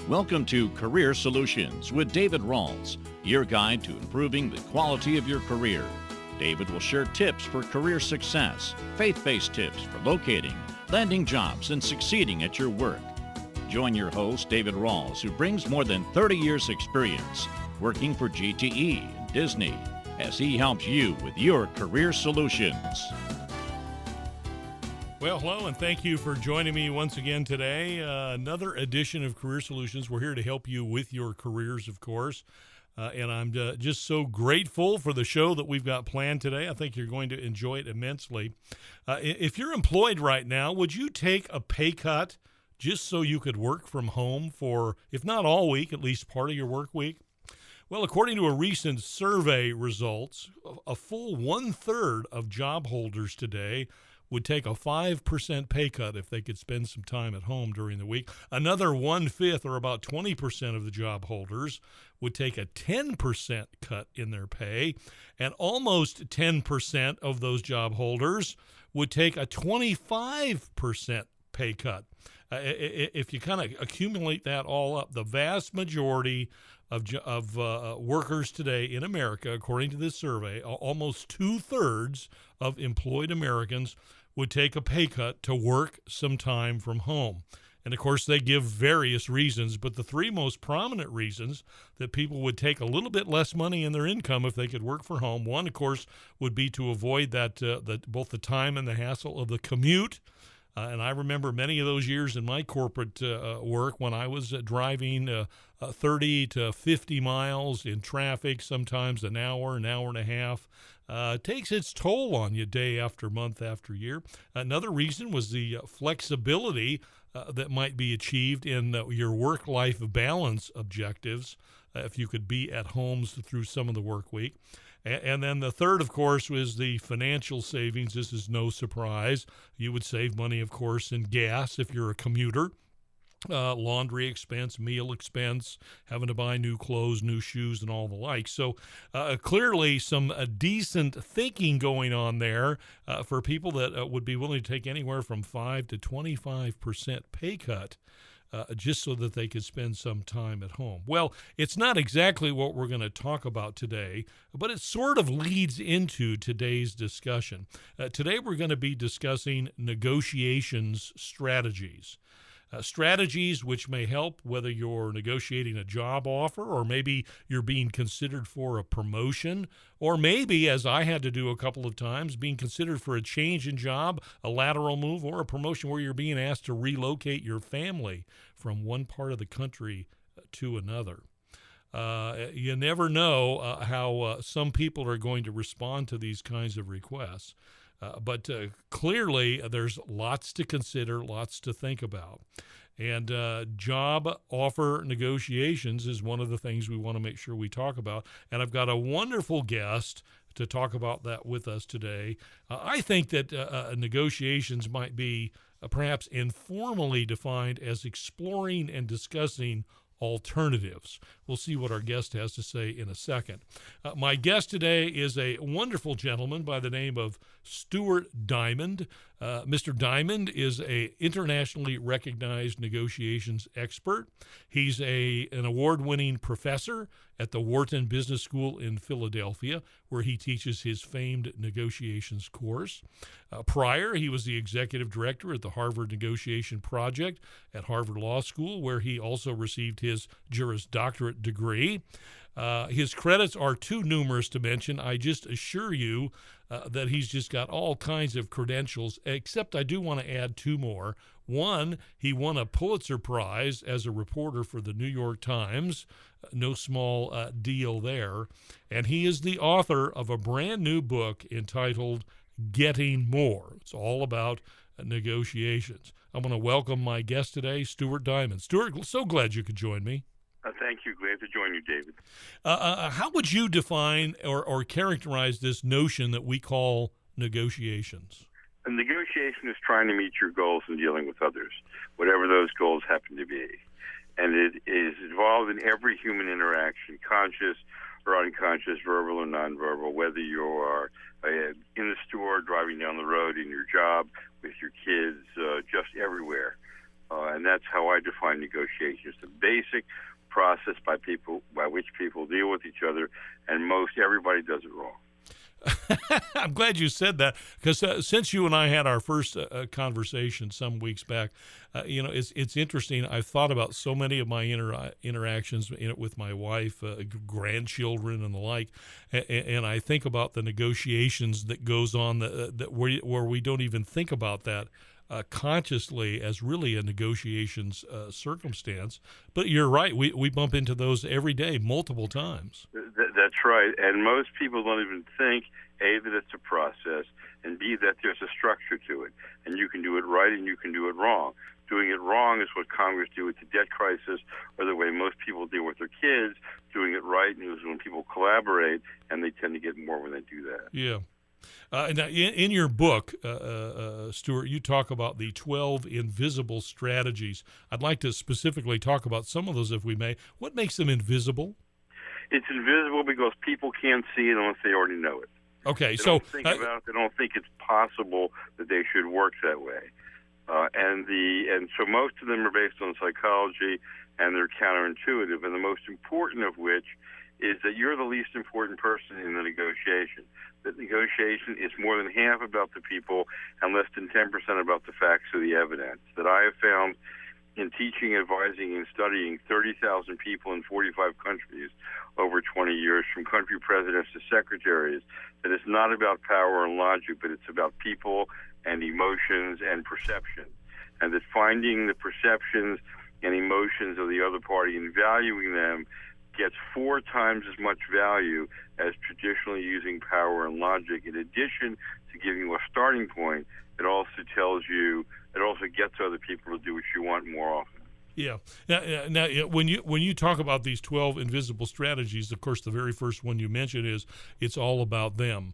Welcome to Career Solutions with David Rawls, your guide to improving the quality of your career. David will share tips for career success, faith-based tips for locating, landing jobs, and succeeding at your work. Join your host, David Rawls, who brings more than 30 years' experience working for GTE and Disney, as he helps you with your career solutions. Well, hello, and thank you for joining me once again today. Another edition of Career Solutions. We're here to help you with your careers, of course. And I'm just so grateful for the show that we've got planned today. I think you're going to enjoy it immensely. If you're employed right now, would you take a pay cut just so you could work from home for, if not all week, at least part of your work week? Well, according to a recent survey results, a full one-third of job holders today would take a 5% pay cut if they could spend some time at home during the week. Another 1/5, or about 20% of the job holders, would take a 10% cut in their pay, and almost 10% of those job holders would take a 25% pay cut. If you kind of accumulate that all up, the vast majority of workers today in America, according to this survey, almost 2/3 of employed Americans would take a pay cut to work some time from home. And, of course, they give various reasons, but the three most prominent reasons that people would take a little bit less money in their income if they could work from home, one, of course, would be to avoid that both the time and the hassle of the commute. And I remember many of those years in my corporate work when I was driving 30 to 50 miles in traffic, sometimes an hour and a half. Takes its toll on you day after month after year. Another reason was the flexibility that might be achieved in your work-life balance objectives if you could be at home through some of the work week. And then the third, of course, was the financial savings. This is no surprise. You would save money, of course, in gas if you're a commuter, laundry expense, meal expense, having to buy new clothes, new shoes, and all the like. So clearly some decent thinking going on there for people that would be willing to take anywhere from 5 to 25% pay cut. Just so that they could spend some time at home. Well, it's not exactly what we're going to talk about today, but it sort of leads into today's discussion. Today we're going to be discussing negotiations strategies. Strategies which may help whether you're negotiating a job offer, or maybe you're being considered for a promotion, or maybe, as I had to do a couple of times, being considered for a change in job, a lateral move, or a promotion where you're being asked to relocate your family from one part of the country to another. You never know how some people are going to respond to these kinds of requests. But clearly, there's lots to consider, lots to think about. And job offer negotiations is one of the things we want to make sure we talk about. And I've got a wonderful guest to talk about that with us today. I think that negotiations might be perhaps informally defined as exploring and discussing alternatives. We'll see what our guest has to say in a second. My guest today is a wonderful gentleman by the name of Stuart Diamond. Mr. Diamond is an internationally recognized negotiations expert. He's an award-winning professor at the Wharton Business School in Philadelphia, where he teaches his famed negotiations course. Prior, he was the executive director at the Harvard Negotiation Project at Harvard Law School, where he also received his Juris Doctorate degree. His credits are too numerous to mention. I just assure you that he's just got all kinds of credentials, except I do want to add two more. One, he won a Pulitzer Prize as a reporter for the New York Times. No small deal there. And he is the author of a brand new book entitled Getting More. It's all about negotiations. I'm going to welcome my guest today, Stuart Diamond. Stuart, so glad you could join me. Thank you. Glad to join you, David. How would you define or characterize this notion that we call negotiations? A negotiation is trying to meet your goals in dealing with others, whatever those goals happen to be. And it is involved in every human interaction, conscious or unconscious, verbal or nonverbal, whether you are in the store, driving down the road, in your job, with your kids, just everywhere. And that's how I define negotiations: the basic process by which people deal with each other, and most everybody does it wrong. I'm glad you said that, because since you and I had our first conversation some weeks back, it's interesting. I've thought about so many of my interactions with my wife, grandchildren, and the like, and I think about the negotiations that goes on where we don't even think about that consciously as really a negotiations circumstance. But you're right. We bump into those every day, multiple times. That's right. And most people don't even think, A, that it's a process, and B, that there's a structure to it. And you can do it right and you can do it wrong. Doing it wrong is what Congress do with the debt crisis, or the way most people deal with their kids. Doing it right is when people collaborate, and they tend to get more when they do that. Yeah. Now, in your book, Stuart, you talk about the 12 invisible strategies. I'd like to specifically talk about some of those, if we may. What makes them invisible? It's invisible because people can't see it unless they already know it. Okay, they don't think about it. They don't think it's possible that they should work that way. And so most of them are based on psychology, and they're counterintuitive. And the most important of which is that you're the least important person in the negotiation. That negotiation is more than half about the people and less than 10% about the facts or the evidence. That I have found in teaching, advising, and studying 30,000 people in 45 countries over 20 years, from country presidents to secretaries, that it's not about power and logic, but it's about people and emotions and perception. And that finding the perceptions and emotions of the other party and valuing them gets 4 times as much value as traditionally using power and logic. In addition to giving you a starting point, it also gets other people to do what you want more often. Yeah. Now, when you talk about these 12 invisible strategies, of course, the very first one you mentioned is it's all about them.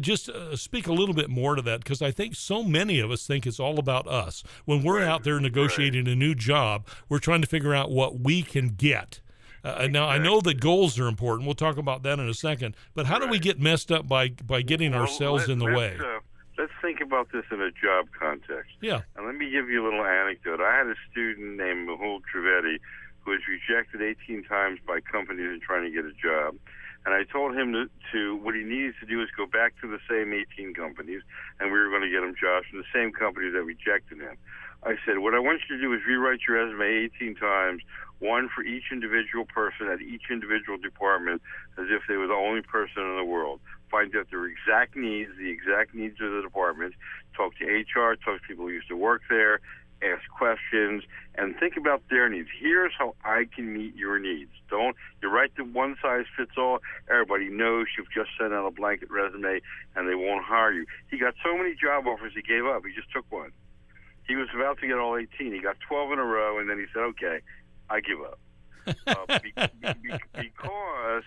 Just speak a little bit more to that, because I think so many of us think it's all about us. When we're out there negotiating a new job, we're trying to figure out what we can get. Now, I know that goals are important. We'll talk about that in a second. But how do we get messed up by getting ourselves in the way? Let's think about this in a job context. Yeah. And let me give you a little anecdote. I had a student named Mehul Trivedi who was rejected 18 times by companies in trying to get a job. And I told him to what he needed to do is go back to the same 18 companies, and we were going to get him jobs from the same companies that rejected him. I said, what I want you to do is rewrite your resume 18 times, one for each individual person at each individual department, as if they were the only person in the world. Find out their exact needs, the exact needs of the department, talk to HR, talk to people who used to work there, ask questions, and think about their needs. Here's how I can meet your needs. You write the one-size-fits-all. Everybody knows you've just sent out a blanket resume, and they won't hire you. He got so many job offers, he gave up. He just took one. He was about to get all 18. He got 12 in a row, and then he said, okay, I give up. Because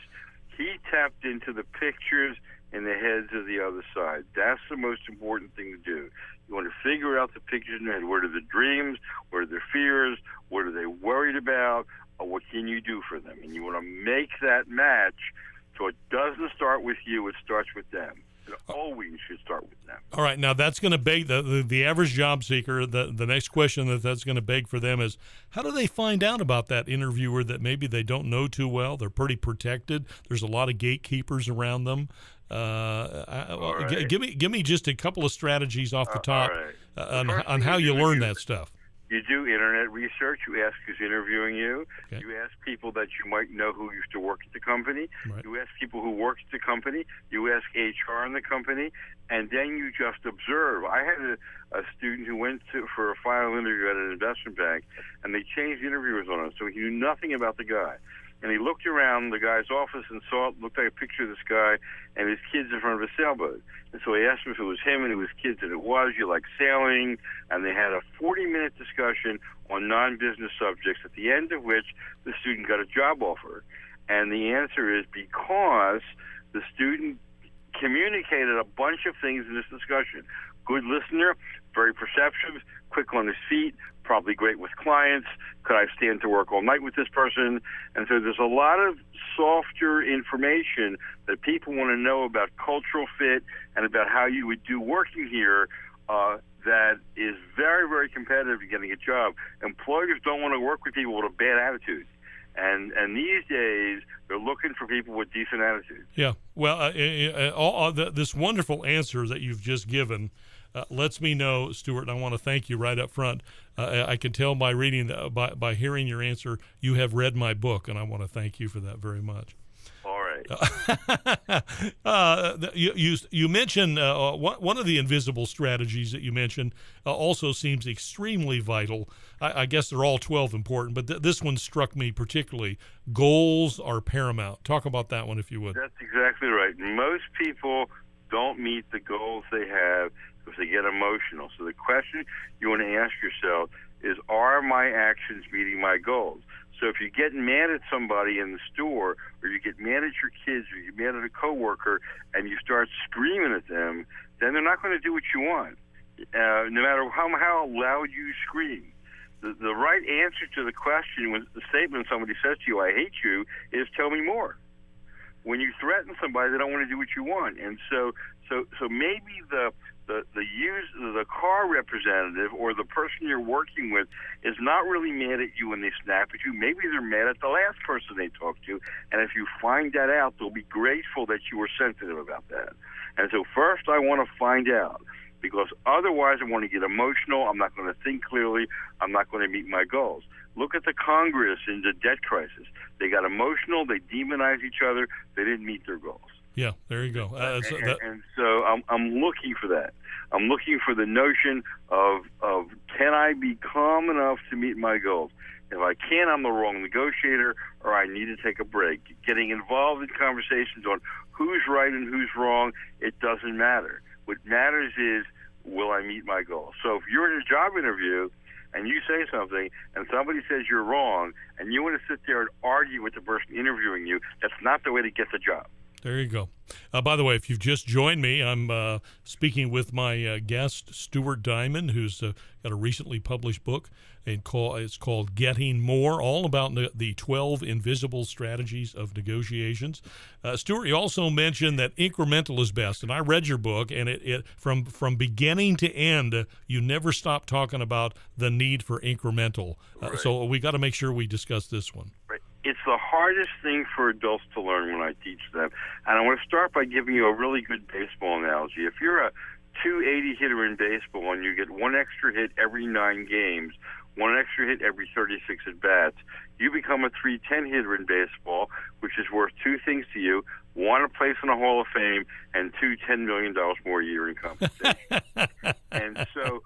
he tapped into the pictures in the heads of the other side. That's the most important thing to do. You want to figure out the pictures in their head. What are the dreams? What are their fears? What are they worried about? Or what can you do for them? And you want to make that match so it doesn't start with you. It starts with them. It always should start with them. All right. Now, that's going to beg the average job seeker. The next question that's going to beg for them is, how do they find out about that interviewer that maybe they don't know too well? They're pretty protected. There's a lot of gatekeepers around them. Right. Give me just a couple of strategies off the top on how you learn that stuff. You do internet research. You ask who's interviewing you. Okay. You ask people that you might know who used to work at the company. Right. You ask people who worked at the company. You ask HR in the company, and then you just observe. I had a student who went for a final interview at an investment bank, and they changed interviewers on him, so he knew nothing about the guy. And he looked around the guy's office and saw it looked like a picture of this guy and his kids in front of a sailboat. And so he asked him if it was him and it was kids, and it was. You like sailing? And they had a 40-minute discussion on non-business subjects, at the end of which the student got a job offer. And the answer is because the student communicated a bunch of things in this discussion. Good listener, very perceptive, quick on his feet, probably great with clients. Could I stand to work all night with this person? And so there's a lot of softer information that people want to know about cultural fit and about how you would do working here that is very, very competitive to getting a job. Employers don't want to work with people with a bad attitude. And these days, they're looking for people with decent attitudes. Yeah. Well, this wonderful answer that you've just given lets me know, Stuart, and I want to thank you right up front. I can tell by reading, by hearing your answer, you have read my book, and I want to thank you for that very much. All right. You mentioned one of the invisible strategies that you mentioned also seems extremely vital. I guess they're all 12 important, but this one struck me particularly. Goals are paramount. Talk about that one, if you would. That's exactly right. Most people don't meet the goals they have because they get emotional. So the question you want to ask yourself is, are my actions meeting my goals? So if you get mad at somebody in the store, or you get mad at your kids, or you get mad at a coworker, and you start screaming at them, then they're not going to do what you want, no matter how loud you scream. The right answer to the question, when the statement somebody says to you, "I hate you," is "tell me more." When you threaten somebody, they don't want to do what you want, and so maybe the car representative or the person you're working with is not really mad at you when they snap at you. Maybe they're mad at the last person they talked to, and if you find that out, they'll be grateful that you were sensitive about that. And so first I want to find out, because otherwise I want to get emotional, I'm not going to think clearly, I'm not going to meet my goals. Look at the Congress in the debt crisis. They got emotional, they demonized each other, they didn't meet their goals. Yeah, there you go. And so I'm looking for that. I'm looking for the notion of can I be calm enough to meet my goals? If I can't, I'm the wrong negotiator, or I need to take a break. Getting involved in conversations on who's right and who's wrong, it doesn't matter. What matters is, will I meet my goals? So if you're in a job interview and you say something and somebody says you're wrong and you want to sit there and argue with the person interviewing you, that's not the way to get the job. There you go. By the way, if you've just joined me, I'm speaking with my guest, Stuart Diamond, who's got a recently published book. It's called Getting More, all about the 12 invisible strategies of negotiations. Stuart, you also mentioned that incremental is best, and I read your book, and it from beginning to end, you never stop talking about the need for incremental. Right. So we got to make sure we discuss this one. Right. It's the hardest thing for adults to learn when I teach them. And I want to start by giving you a really good baseball analogy. If you're a .280 hitter in baseball and you get one extra hit every 9 games, one extra hit every 36 at-bats, you become a .310 hitter in baseball, which is worth 2 things to you: 1, a place in the Hall of Fame, and 2, $10 million more a year in compensation. And so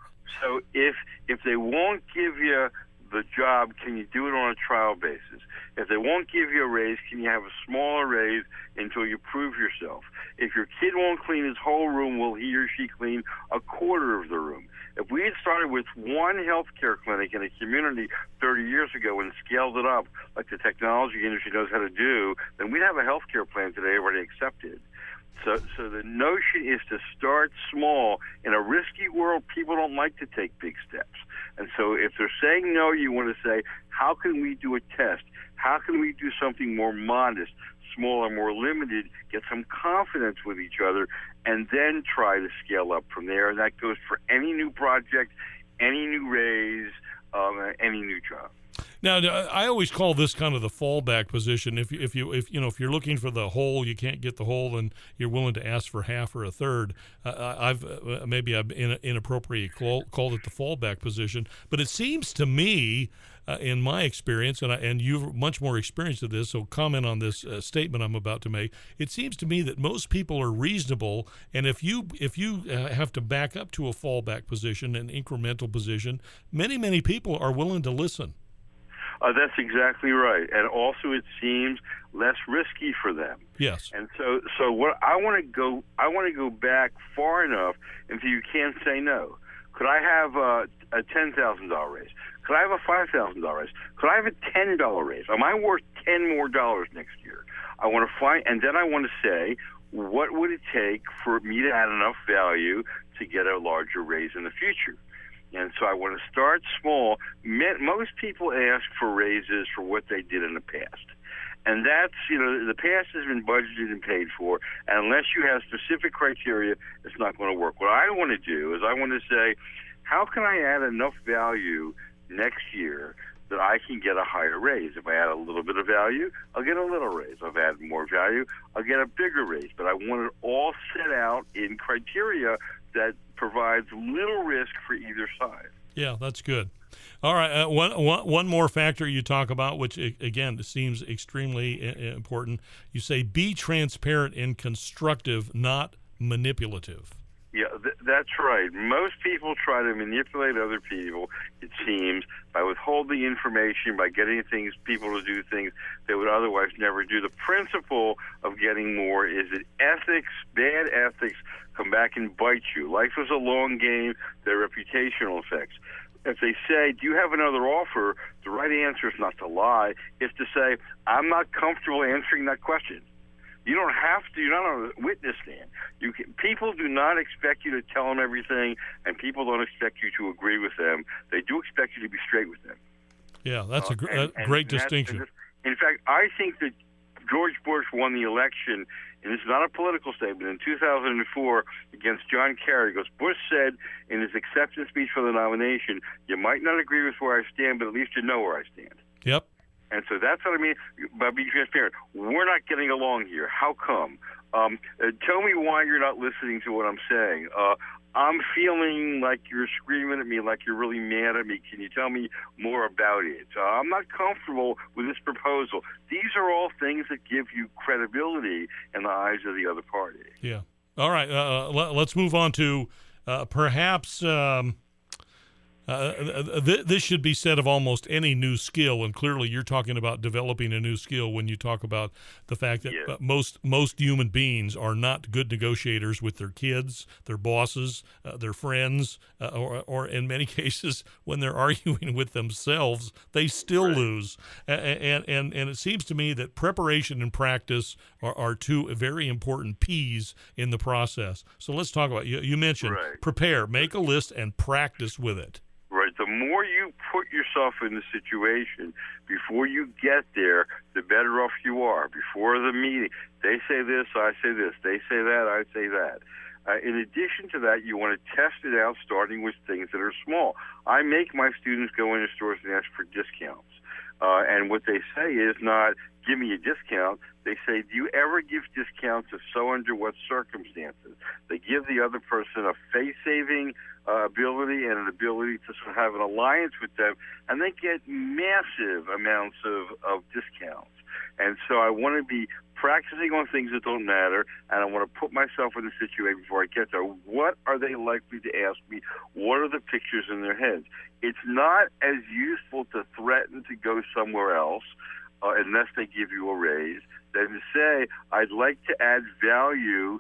if they won't give you the job, can you do it on a trial basis? If they won't give you a raise, can you have a smaller raise until you prove yourself? If your kid won't clean his whole room, will he or she clean a quarter of the room? If we had started with one healthcare clinic in a community 30 years ago and scaled it up like the technology industry knows how to do, then we'd have a healthcare plan today already accepted. So the notion is to start small. In a risky world, people don't like to take big steps. And so if they're saying no, you want to say, how can we do a test? How can we do something more modest, smaller, more limited, get some confidence with each other, and then try to scale up from there? And that goes for any new project, any new raise, any new job. Now, I always call this kind of the fallback position. If you're looking for the whole, you can't get the whole, and you're willing to ask for half or a third. I've inappropriately called it the fallback position. But it seems to me, in my experience, and you've much more experience of this, so comment on this statement I'm about to make. It seems to me that most people are reasonable, and if you have to back up to a fallback position, an incremental position, many people are willing to listen. That's exactly right, and also it seems less risky for them. Yes. And so what I want to go back far enough until you can't say no. Could I have a $10,000 raise? Could I have a $5,000 raise? Could I have a $10 raise? Am I worth $10 more next year? I want to find, and then I want to say, what would it take for me to add enough value to get a larger raise in the future? And so I want to start small. Most people ask for raises for what they did in the past. And that's, the past has been budgeted and paid for. And unless you have specific criteria, it's not going to work. What I want to do is I want to say, how can I add enough value next year that I can get a higher raise? If I add a little bit of value, I'll get a little raise. If I add more value, I'll get a bigger raise. But I want it all set out in criteria that provides little risk for either side. Yeah, that's good. All right, one more factor you talk about, which, again, seems extremely important. You say be transparent and constructive, not manipulative. Yeah, that's right. Most people try to manipulate other people, it seems, by withholding information, by getting people to do things they would otherwise never do. The principle of getting more is that bad ethics, come back and bite you. Life is a long game. There are reputational effects. If they say, do you have another offer, the right answer is not to lie. It's to say, I'm not comfortable answering that question. You don't have to. You're not on a witness stand. People do not expect you to tell them everything, and people don't expect you to agree with them. They do expect you to be straight with them. Yeah, that's a great distinction. In fact, I think that George Bush won the election, and it's not a political statement, in 2004 against John Kerry. Because Bush said in his acceptance speech for the nomination, you might not agree with where I stand, but at least you know where I stand. Yep. And so that's what I mean by being transparent. We're not getting along here. How come? Tell me why you're not listening to what I'm saying. I'm feeling like you're screaming at me, like you're really mad at me. Can you tell me more about it? I'm not comfortable with this proposal. These are all things that give you credibility in the eyes of the other party. Yeah. All right. Let's move on to perhaps this should be said of almost any new skill, and clearly you're talking about developing a new skill when you talk about the fact that most human beings are not good negotiators with their kids, their bosses, their friends, or in many cases when they're arguing with themselves, they still lose. And it seems to me that preparation and practice are two very important P's in the process. So let's talk about, you mentioned prepare, make a list, and practice with it. Right. The more you put yourself in the situation before you get there, the better off you are. Before the meeting, they say this, I say this. They say that, I say that. In addition to that, you want to test it out, starting with things that are small. I make my students go into stores and ask for discounts. And what they say is not, give me a discount. They say, do you ever give discounts? If so, under what circumstances? They give the other person a face-saving ability and an ability to sort of have an alliance with them, and they get massive amounts of discounts. And so I want to be practicing on things that don't matter, and I want to put myself in the situation before I get there. What are they likely to ask me? What are the pictures in their heads? It's not as useful to threaten to go somewhere else unless they give you a raise than to say, I'd like to add value.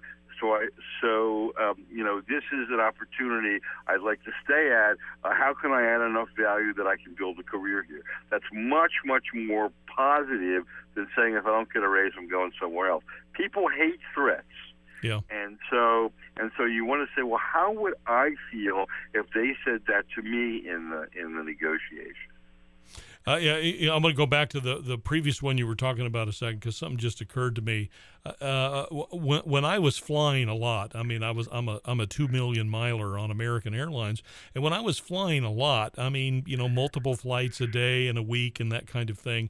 This is an opportunity I'd like to stay at. How can I add enough value that I can build a career here? That's much, much more positive than saying, if I don't get a raise, I'm going somewhere else. People hate threats. Yeah. And so you want to say, well, how would I feel if they said that to me in the negotiation? I'm going to go back to the previous one you were talking about a second, because something just occurred to me. When I was flying a lot, I mean, I'm a 2 million miler on American Airlines, and when I was flying a lot, I mean, multiple flights a day and a week and that kind of thing.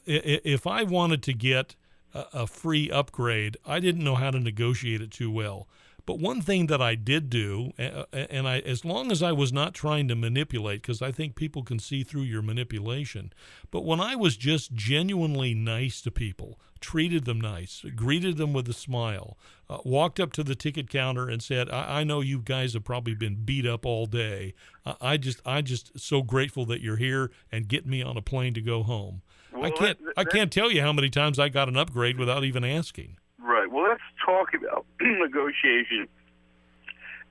If I wanted to get a free upgrade, I didn't know how to negotiate it too well. But one thing that I did do, and as long as I was not trying to manipulate, because I think people can see through your manipulation, but when I was just genuinely nice to people, treated them nice, greeted them with a smile, walked up to the ticket counter and said, I know you guys have probably been beat up all day. I just so grateful that you're here and get me on a plane to go home. Well, I can't tell you how many times I got an upgrade without even asking. Right. Well, let's talk about negotiation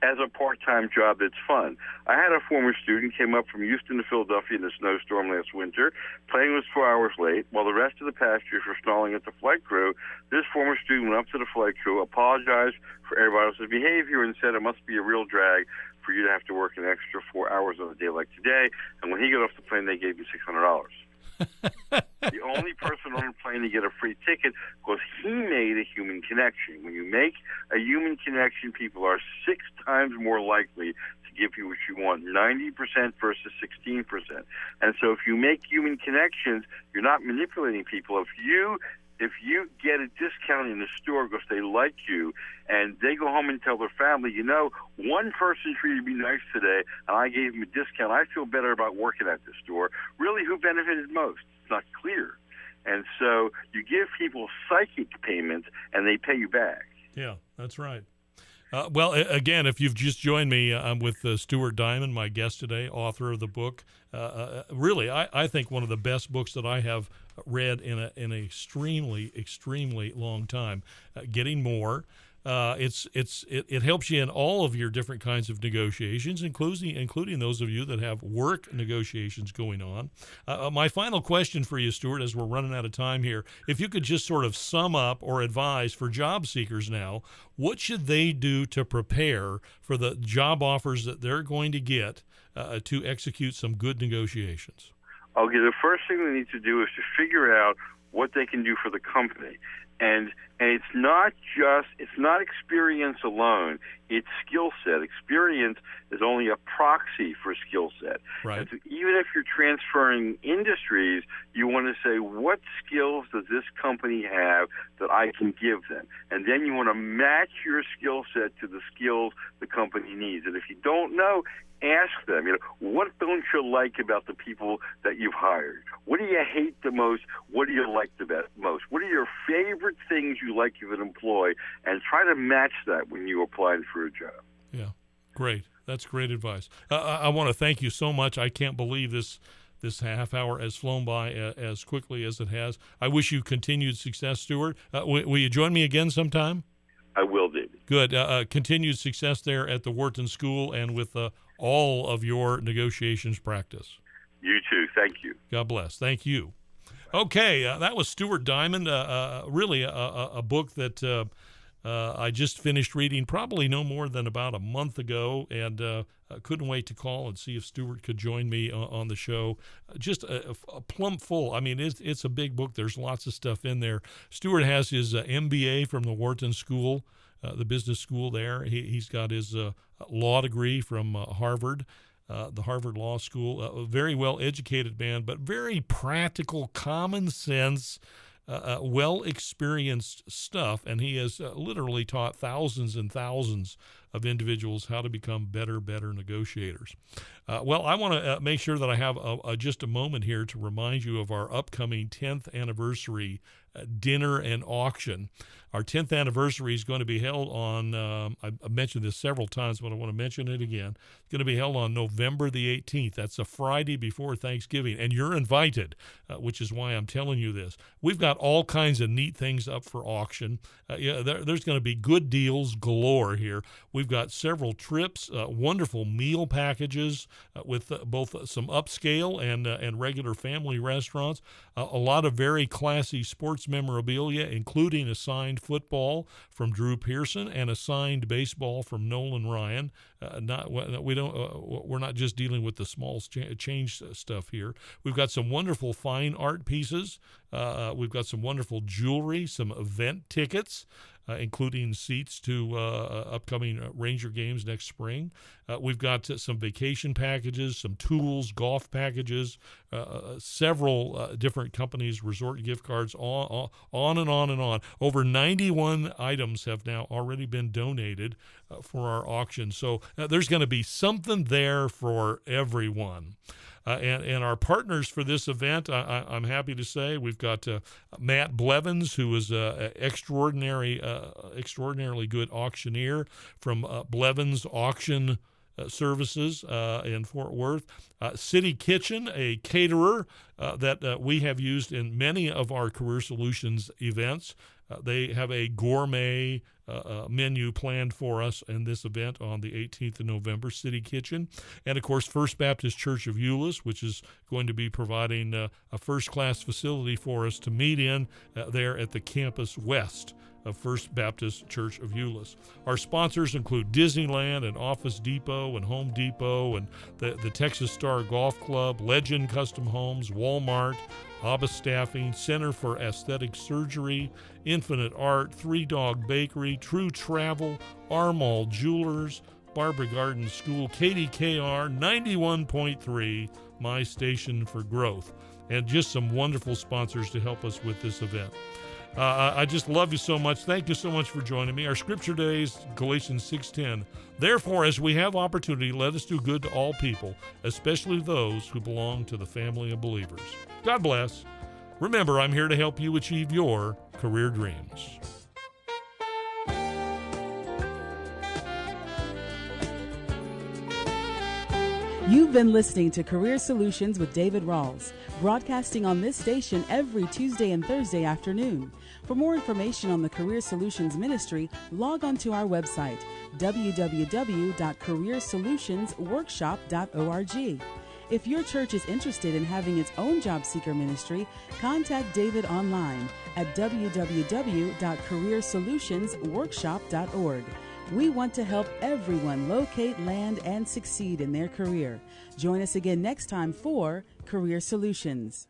as a part-time job that's fun. I had a former student came up from Houston to Philadelphia in a snowstorm last winter. Plane was 4 hours late. While the rest of the passengers were stalling at the flight crew, this former student went up to the flight crew, apologized for everybody else's behavior, and said it must be a real drag for you to have to work an extra 4 hours on a day like today. And when he got off the plane, they gave him $600. The only person on the plane to get a free ticket was he made a human connection. When you make a human connection, people are 6 times more likely to give you what you want, 90% versus 16%. And so if you make human connections, you're not manipulating people. If you get a discount in the store because they like you, and they go home and tell their family, one person treated me nice today, and I gave him a discount, I feel better about working at this store. Really, who benefited most? It's not clear. And so you give people psychic payments, and they pay you back. Yeah, that's right. Well, again, if you've just joined me, I'm with Stuart Diamond, my guest today, author of the book. Really, I think one of the best books that I have read in an extremely, extremely long time. Getting More. It helps you in all of your different kinds of negotiations, including those of you that have work negotiations going on. My final question for you, Stuart, as we're running out of time here, if you could just sort of sum up or advise for job seekers now, what should they do to prepare for the job offers that they're going to get to execute some good negotiations? Okay, the first thing they need to do is to figure out what they can do for the company. And it's not experience alone, it's skill set. Experience is only a proxy for skill set. Right. And so even if you're transferring industries, you want to say, what skills does this company have that I can give them? And then you want to match your skill set to the skills the company needs. And if you don't know, ask them, what don't you like about the people that you've hired? What do you hate the most? What do you like the most? What are your favorite things you like of an employee? And try to match that when you apply for a job. Yeah, great. That's great advice. I want to thank you so much. I can't believe this half hour has flown by as quickly as it has. I wish you continued success, Stuart. Will you join me again sometime? I will, David. Good. Continued success there at the Wharton School and with all of your negotiations practice. You too. Thank you. God bless. Thank you. Okay, that was Stuart Diamond, really a book that I just finished reading probably no more than about a month ago, and couldn't wait to call and see if Stuart could join me on the show. Just a plump full. I mean, it's a big book. There's lots of stuff in there. Stuart has his MBA from the Wharton School, the business school there. He's got his law degree from Harvard, the Harvard Law School. A very well-educated man, but very practical, common sense, well-experienced stuff, and he has literally taught thousands and thousands of individuals how to become better negotiators. Well, I want to make sure that I have just a moment here to remind you of our upcoming 10th anniversary dinner and auction. Our 10th anniversary is going to be held on, I've mentioned this several times, but I want to mention it again. It's going to be held on November the 18th. That's a Friday before Thanksgiving, and you're invited, which is why I'm telling you this. We've got all kinds of neat things up for auction. There's going to be good deals galore here. We've got several trips, wonderful meal packages with both some upscale and regular family restaurants, a lot of very classy sports memorabilia, including a signed football from Drew Pearson and a signed baseball from Nolan Ryan. We're not just dealing with the small change stuff here. We've got some wonderful fine art pieces. We've got some wonderful jewelry, some event tickets, including seats to upcoming Ranger games next spring. We've got some vacation packages, some tools, golf packages, several different companies' resort gift cards, on and on and on. Over 91 items have now already been donated for our auction. So there's going to be something there for everyone. And our partners for this event, I'm happy to say, we've got Matt Blevins, who is an extraordinarily good auctioneer from Blevins Auction Services in Fort Worth. City Kitchen, a caterer that we have used in many of our Career Solutions events. They have a gourmet menu planned for us in this event on the 18th of November, City Kitchen. And, of course, First Baptist Church of Euless, which is going to be providing a first-class facility for us to meet in there at the campus west of First Baptist Church of Euless. Our sponsors include Disneyland and Office Depot and Home Depot and the Texas Star Golf Club, Legend Custom Homes, Walmart, ABBA Staffing, Center for Aesthetic Surgery, Infinite Art, Three Dog Bakery, True Travel, Armall Jewelers, Barbara Garden School, KDKR, 91.3, My Station for Growth, and just some wonderful sponsors to help us with this event. I just love you so much. Thank you so much for joining me. Our scripture today is Galatians 6:10. Therefore, as we have opportunity, let us do good to all people, especially those who belong to the family of believers. God bless. Remember, I'm here to help you achieve your career dreams. You've been listening to Career Solutions with David Rawls, broadcasting on this station every Tuesday and Thursday afternoon. For more information on the Career Solutions Ministry, log on to our website, www.careersolutionsworkshop.org. If your church is interested in having its own job seeker ministry, contact David online at www.careersolutionsworkshop.org. We want to help everyone locate, land, and succeed in their career. Join us again next time for Career Solutions.